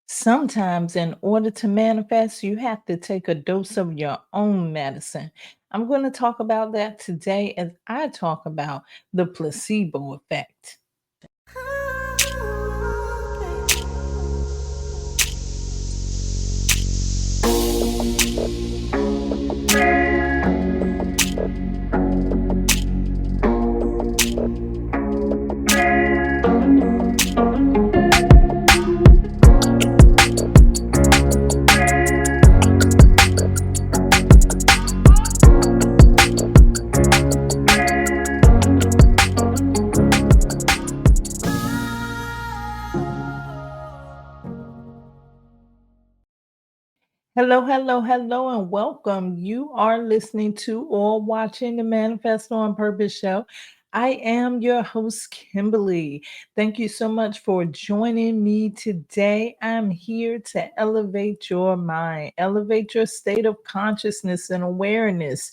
Sometimes, in order to manifest, you have to take a dose of your own medicine. I'm going to talk about that today as I talk about the placebo effect. Hello, hello, hello, and welcome. You are listening to or watching the Manifest on Purpose show. I am your host, Kimberly. Thank you so much for joining me today. I'm here to elevate your mind, elevate your state of consciousness and awareness.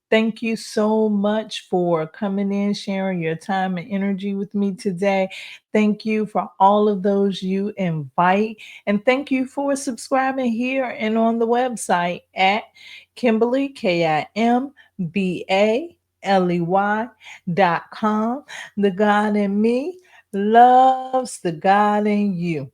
Thank you so much for coming in, sharing your time and energy with me today. Thank you for all of those you invite. And thank you for subscribing here and on the website at Kimberly, KIMBALEY.com. The God in me loves the God in you.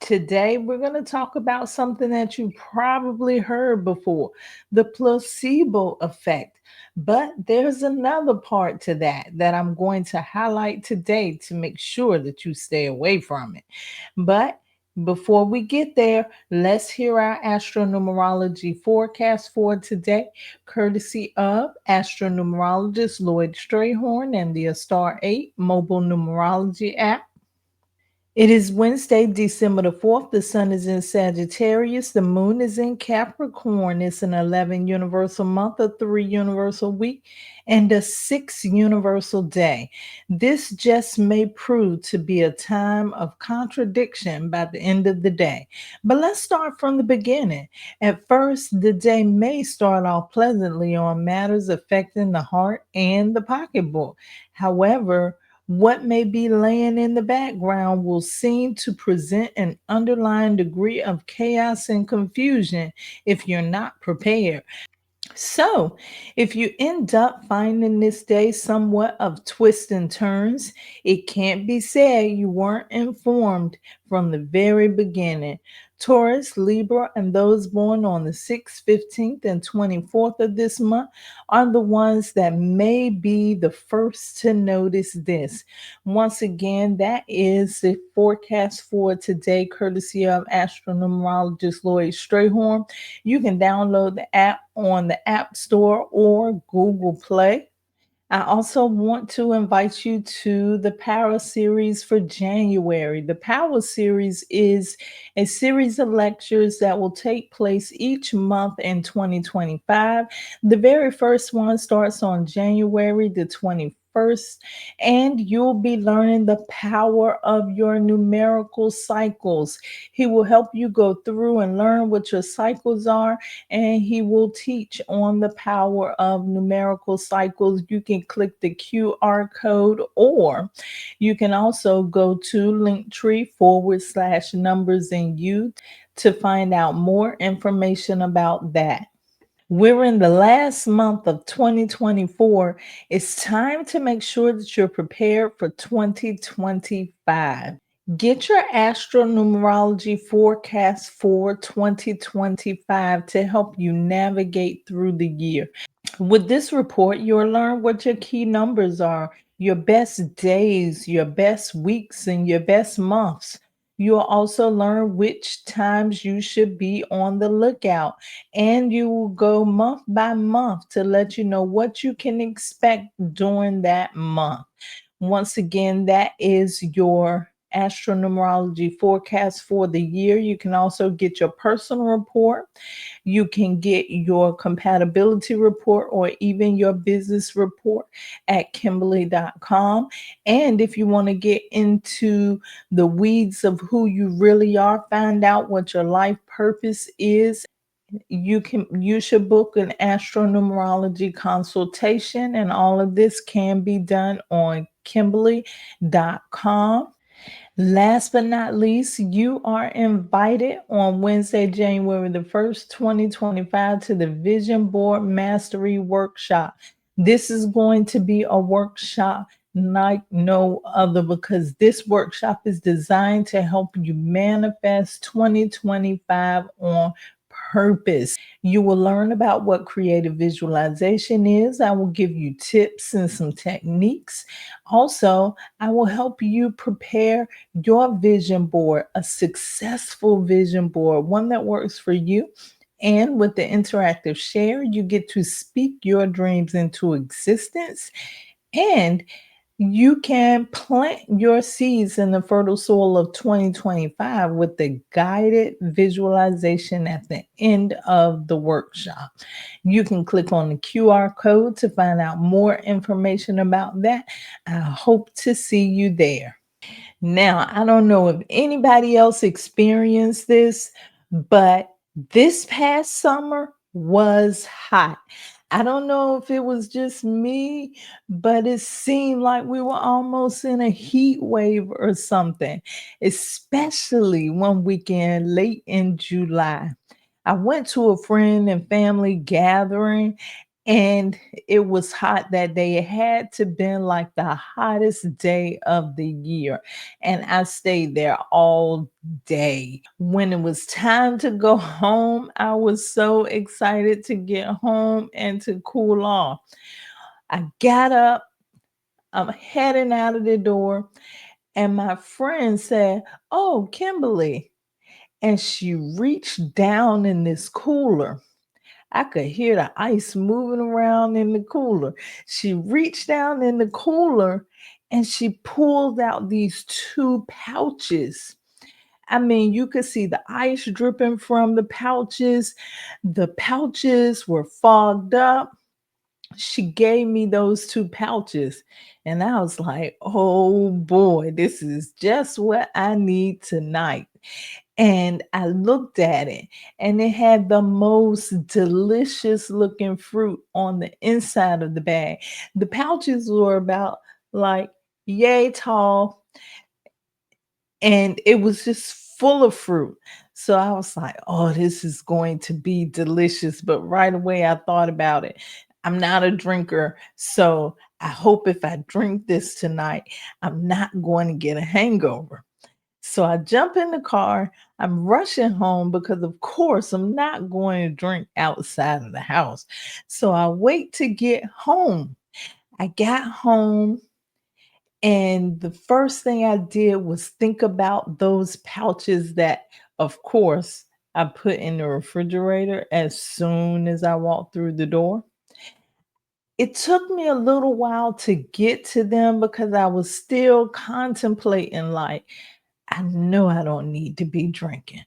Today, we're going to talk about something that you probably heard before, the placebo effect. But there's another part to that I'm going to highlight today to make sure that you stay away from it. But before we get there, let's hear our astro-numerology forecast for today, courtesy of astronumerologist Lloyd Strayhorn and the Star 8 mobile numerology app. It is Wednesday, December the 4th. The sun is in Sagittarius. The moon is in Capricorn. It's an 11 universal month, a 3 universal week, and a 6 universal day. This just may prove to be a time of contradiction by the end of the day. But let's start from the beginning. At first, the day may start off pleasantly on matters affecting the heart and the pocketbook. However, what may be laying in the background will seem to present an underlying degree of chaos and confusion if you're not prepared. So, if you end up finding this day somewhat of twists and turns, it can't be said you weren't informed from the very beginning. Taurus, Libra, and those born on the 6th, 15th, and 24th of this month are the ones that may be the first to notice this. Once again, that is the forecast for today, courtesy of astronumerologist Lloyd Strayhorn. You can download the app on the App Store or Google Play. I also want to invite you to the Power Series for January. The Power Series is a series of lectures that will take place each month in 2025. The very first one starts on January the 21st, and you'll be learning the power of your numerical cycles. He will help you go through and learn what your cycles are, and he will teach on the power of numerical cycles. You can click the QR code, or you can also go to linktr.ee/numbersanyou to find out more information about that. We're in the last month of 2024. It's time to make sure that you're prepared for 2025. Get your astronumerology forecast for 2025 to help you navigate through the year. With this report, you'll learn what your key numbers are, your best days, your best weeks, and your best months. You'll also learn which times you should be on the lookout, and you will go month by month to let you know what you can expect during that month. Once again, that is your astronumerology forecast for the year. You can also get your personal report. You can get your compatibility report or even your business report at Kimberly.com. And if you want to get into the weeds of who you really are, find out what your life purpose is, you should book an astronumerology consultation, and all of this can be done on Kimberly.com. Last but not least, you are invited on Wednesday, January the 1st, 2025, to the Vision Board Mastery Workshop. This is going to be a workshop like no other because this workshop is designed to help you manifest 2025 on purpose. You will learn about what creative visualization is. I will give you tips and some techniques. Also, I will help you prepare your vision board, a successful vision board, one that works for you. And with the interactive share, you get to speak your dreams into existence. And you can plant your seeds in the fertile soil of 2025 with the guided visualization at the end of the workshop. You can click on the QR code to find out more information about that. I hope to see you there. Now, I don't know if anybody else experienced this, but this past summer was hot. I don't know if it was just me, but it seemed like we were almost in a heat wave or something, especially one weekend late in July. I went to a friend and family gathering and it was hot that day. It had to been like the hottest day of the year. And I stayed there all day. When it was time to go home, I was so excited to get home and to cool off. I got up, I'm heading out of the door, and my friend said, "Oh, Kimberly." And she reached down in this cooler. I could hear the ice moving around in the cooler. She reached down in the cooler and she pulled out these two pouches. I mean, you could see the ice dripping from the pouches. The pouches were fogged up. She gave me those two pouches, and I was like, oh boy, this is just what I need tonight. And I looked at it, and it had the most delicious looking fruit on the inside of the bag. The pouches were about like yay tall, and it was just full of fruit. So I was like, oh, this is going to be delicious. But right away, I thought about it. I'm not a drinker. So I hope if I drink this tonight, I'm not going to get a hangover. So I jump in the car. I'm rushing home because, of course, I'm not going to drink outside of the house. So I wait to get home. I got home, and the first thing I did was think about those pouches that, of course, I put in the refrigerator as soon as I walked through the door. It took me a little while to get to them because I was still contemplating, like, I know I don't need to be drinking.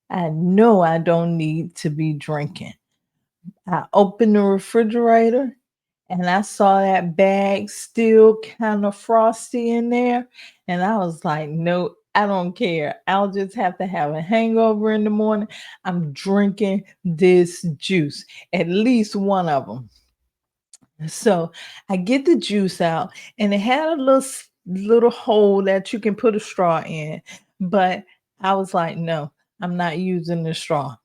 I know I don't need to be drinking. I opened the refrigerator and I saw that bag still kind of frosty in there. And I was like, no, I don't care. I'll just have to have a hangover in the morning. I'm drinking this juice, at least one of them. So I get the juice out, and it had a little hole that you can put a straw in. But I was like, no, I'm not using the straw.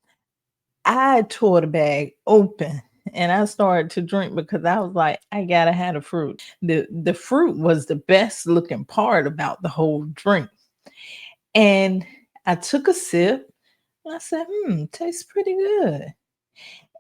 I tore the bag open and I started to drink because I was like, I gotta have the fruit. The fruit was the best looking part about the whole drink. And I took a sip and I said, tastes pretty good.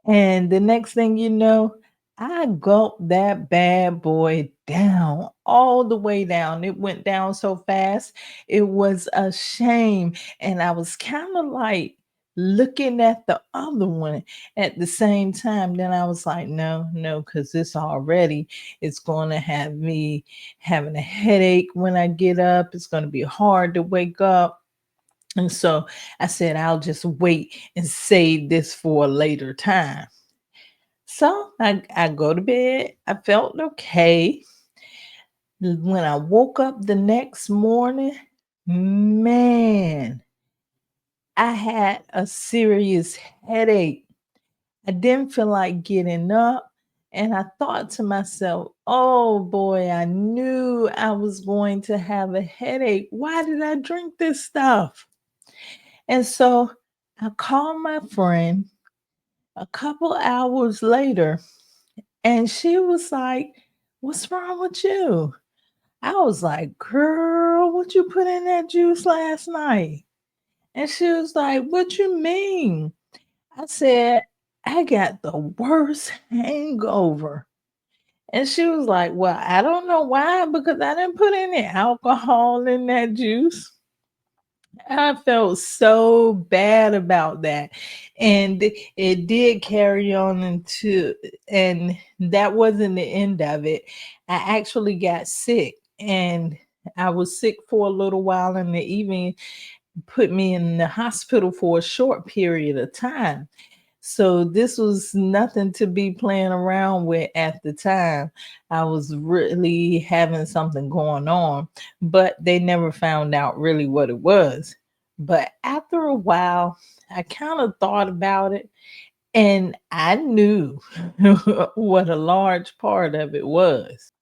And the next thing you know, I gulped that bad boy down, all the way down. It went down so fast. It was a shame. And I was kind of like looking at the other one at the same time. Then I was like, no, no, because this already is going to have me having a headache when I get up. It's going to be hard to wake up. And so I said, I'll just wait and save this for a later time. So I go to bed. I felt okay. When I woke up the next morning, man, I had a serious headache. I didn't feel like getting up. And I thought to myself, oh boy, I knew I was going to have a headache. Why did I drink this stuff? And so I called my friend a couple hours later, and she was like, "What's wrong with you?" I was like, "Girl, what you put in that juice last night?" And she was like, "What you mean?" I said, "I got the worst hangover." And she was like, "Well, I don't know why, because I didn't put any alcohol in that juice." I felt so bad about that. And it did carry on into, and that wasn't the end of it. I actually got sick, and I was sick for a little while, and they even put me in the hospital for a short period of time. So this was nothing to be playing around with at the time. I was really having something going on, but they never found out really what it was. But after a while, I kind of thought about it, and I knew what a large part of it was.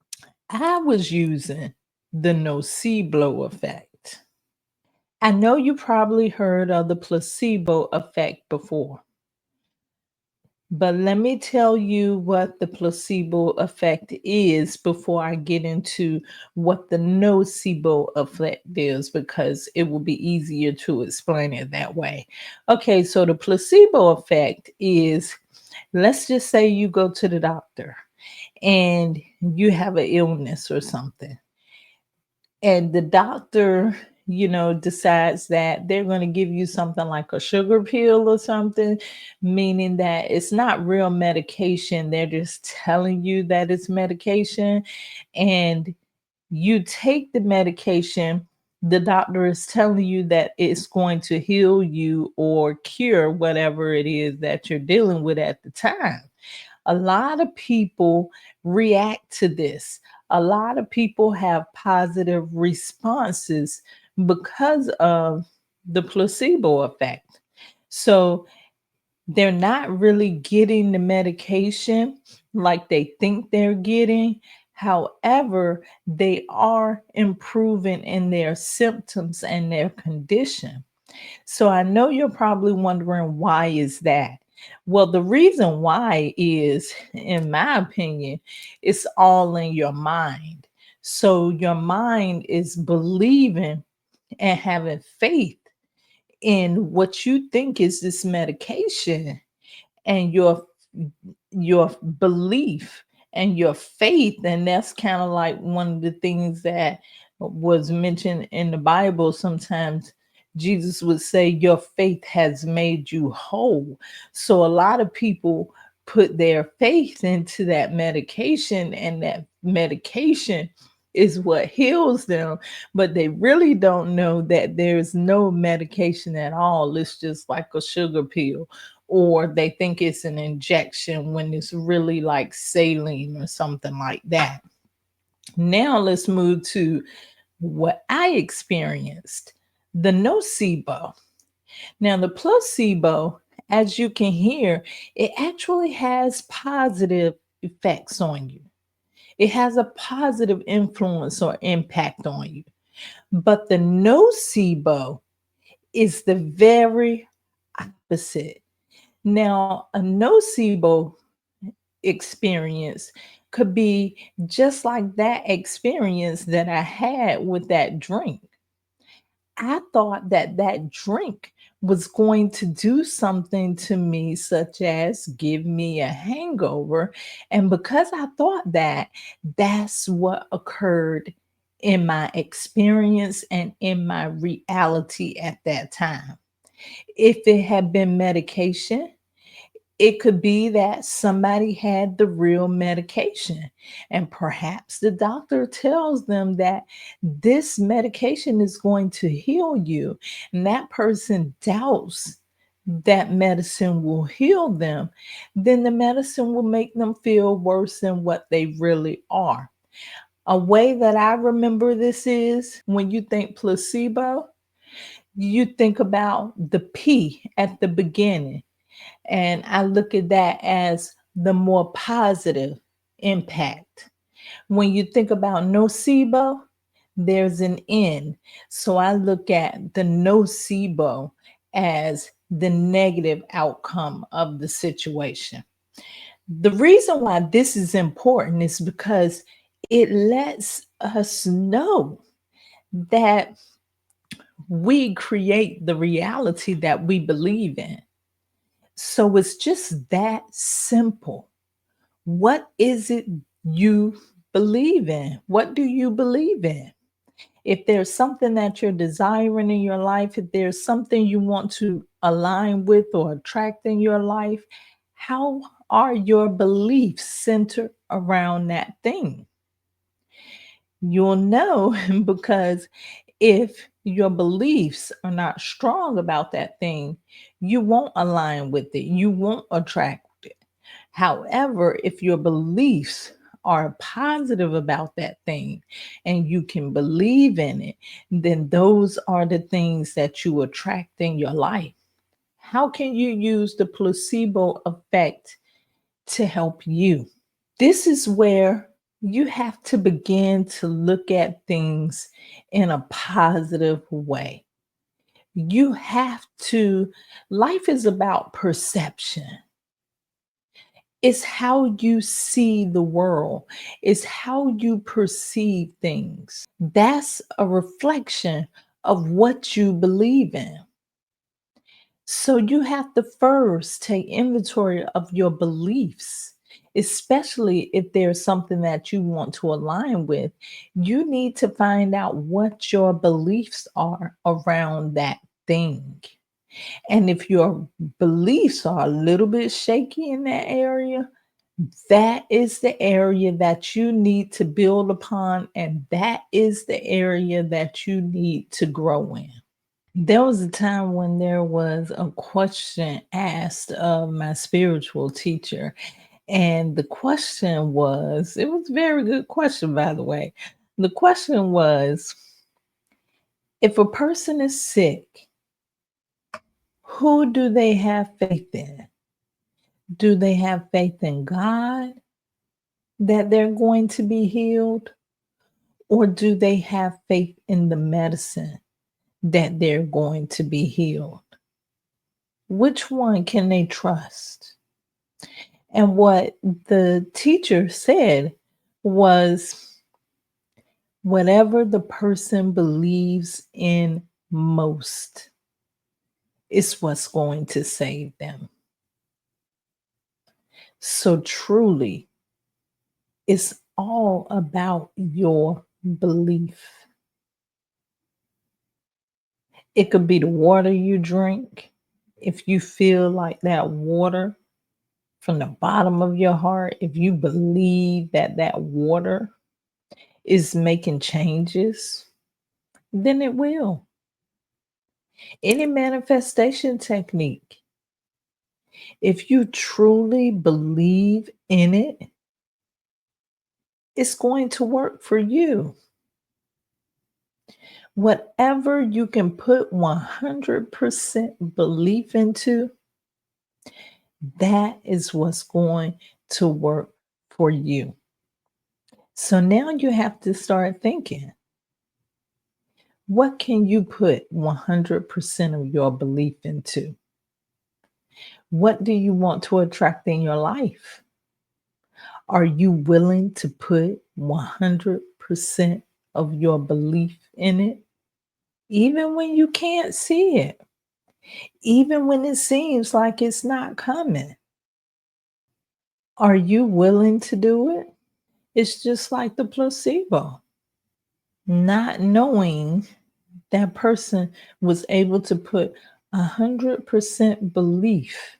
I was using the nocebo effect. I know you probably heard of the placebo effect before. But let me tell you what the placebo effect is before I get into what the nocebo effect is, because it will be easier to explain it that way. Okay, so the placebo effect is, let's just say you go to the doctor and you have an illness or something, and the doctor, decides that they're going to give you something like a sugar pill or something, meaning that it's not real medication, they're just telling you that it's medication. And you take the medication, the doctor is telling you that it's going to heal you or cure whatever it is that you're dealing with at the time. A lot of people react to this. A lot of people have positive responses because of the placebo effect. So they're not really getting the medication like they think they're getting. However, they are improving in their symptoms and their condition. So I know you're probably wondering, why is that? Well, the reason why is, in my opinion, it's all in your mind. So your mind is believing and having faith in what you think is this medication, and your belief and your faith. And that's kind of like one of the things that was mentioned in the Bible. Sometimes Jesus would say, your faith has made you whole. So a lot of people put their faith into that medication, and that medication is what heals them, but they really don't know that there's no medication at all. It's just like a sugar pill, or they think it's an injection when it's really like saline or something like that. Now let's move to what I experienced, the nocebo. Now, the placebo, as you can hear, it actually has positive effects on you. It has a positive influence or impact on you. But the nocebo is the very opposite. Now, a nocebo experience could be just like that experience that I had with that drink. I thought that that drink was going to do something to me, such as give me a hangover. And because I thought that, that's what occurred in my experience and in my reality at that time. If it had been medication, it could be that somebody had the real medication, and perhaps the doctor tells them that this medication is going to heal you, and that person doubts that medicine will heal them. Then the medicine will make them feel worse than what they really are. A way that I remember this is, when you think placebo, you think about the P at the beginning, and I look at that as the more positive impact. When you think about nocebo, there's an N. So I look at the nocebo as the negative outcome of the situation. The reason why this is important is because it lets us know that we create the reality that we believe in. So it's just that simple. What is it you believe in? What do you believe in? If there's something that you're desiring in your life, if there's something you want to align with or attract in your life, how are your beliefs centered around that thing? You'll know because if your beliefs are not strong about that thing, you won't align with it, you won't attract it. However, if your beliefs are positive about that thing and you can believe in it, then those are the things that you attract in your life. How can you use the placebo effect to help you? This is where you have to begin to look at things in a positive way. You have to, life is about perception. It's how you see the world, it's how you perceive things. That's a reflection of what you believe in. So you have to first take inventory of your beliefs, especially if there's something that you want to align with. You need to find out what your beliefs are around that thing. And if your beliefs are a little bit shaky in that area, that is the area that you need to build upon, and that is the area that you need to grow in. There was a time when there was a question asked of my spiritual teacher, and the question was, it was a very good question, by the way. The question was, if a person is sick, who do they have faith in? Do they have faith in God that they're going to be healed? Or do they have faith in the medicine that they're going to be healed? Which one can they trust? And what the teacher said was, whatever the person believes in most is what's going to save them. So truly, it's all about your belief. It could be the water you drink. If you feel like that water from the bottom of your heart, if you believe that that water is making changes, then it will. Any manifestation technique, if you truly believe in it, it's going to work for you. Whatever you can put 100% belief into, that is what's going to work for you. So now you have to start thinking, what can you put 100% of your belief into? What do you want to attract in your life? Are you willing to put 100% of your belief in it? Even when you can't see it, even when it seems like it's not coming, are you willing to do it? It's just like the placebo. Not knowing that person was able to put 100% belief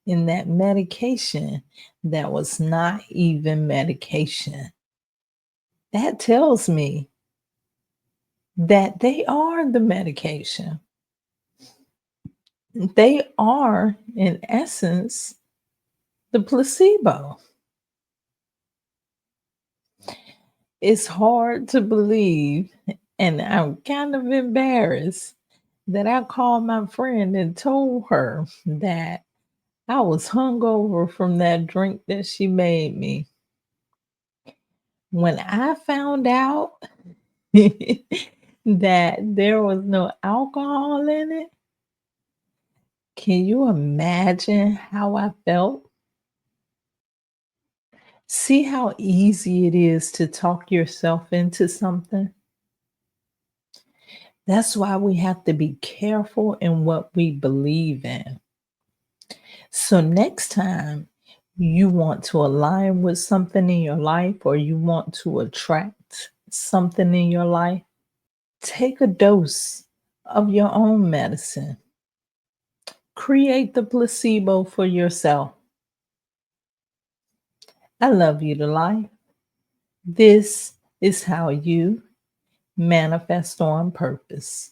in that medication that was not even medication. That tells me that they are the medication. They are, in essence, the placebo. It's hard to believe, and I'm kind of embarrassed that I called my friend and told her that I was hungover from that drink that she made me. When I found out that there was no alcohol in it, can you imagine how I felt? See how easy it is to talk yourself into something? That's why we have to be careful in what we believe in. So, next time you want to align with something in your life or you want to attract something in your life, take a dose of your own medicine. Create the placebo for yourself. I love you to life. This is how you manifest on purpose.